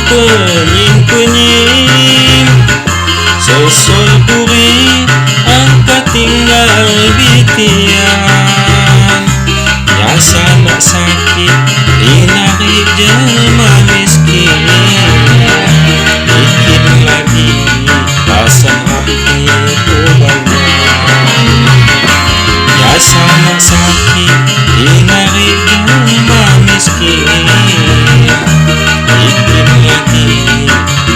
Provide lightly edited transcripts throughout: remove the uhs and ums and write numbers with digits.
penyim-penyim, sesol duri angka tinggal bitian. Nyasa nak sakit dinari jelma miskin, bikin lagi pasang hati kebanyakan. Nyasa nak sakit dinari jelma miskin, bikin lagi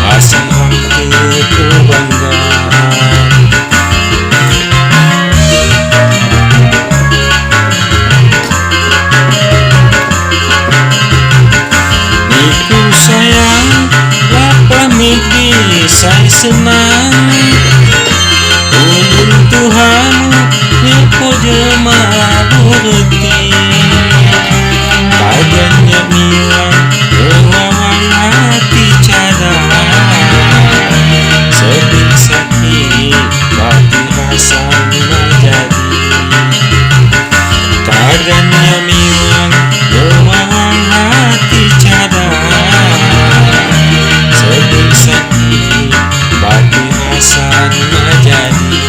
pasang hati kebanggaan. Niku sayang lapar mimpi saya senang, ulun Tuhan niku jelma berhenti. Badannya milang melawan hati cadang, sedih sakit batin rasa menjadi. Badannya milang melawan hati cadang, sedih sakit batin rasa menjadi.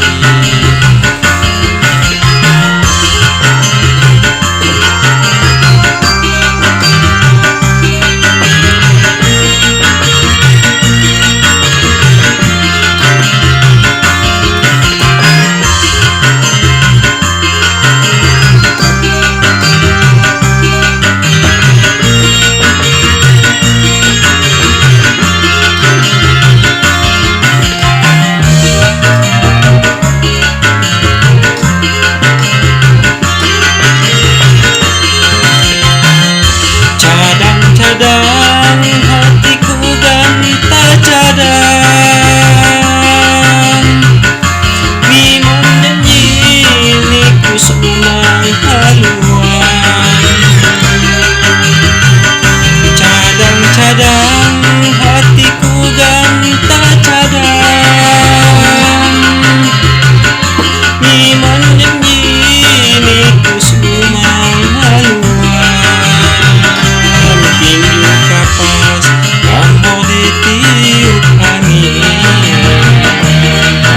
Cadang hatiku ganta cadang, biman janji niku senang haluan. Cadang-cadang hatiku ganta cadang, biman janji niku senang haluan. Tinju kapas amor ditiup angin,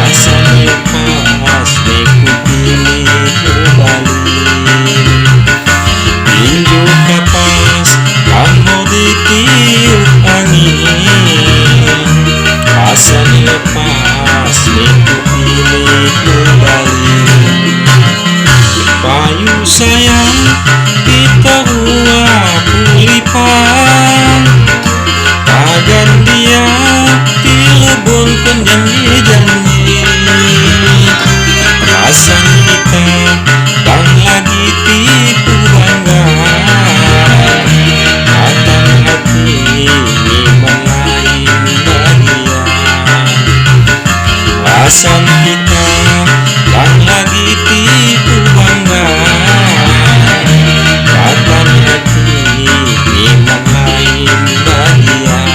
asal lepas niku pilih kembali. Tinju kapas amor ditiup angin, asal lepas niku pilih kembali. Payu sayang kita ruah pulipan, bagan dia dilebunkan janji-janji. Rasan kita dan lagi tipu bangga, datang hati memang lain bagian. Rasan kita dan lagi tipu bangga, datang hati memang lain bagian.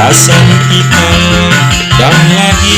Alasan kita dan lagi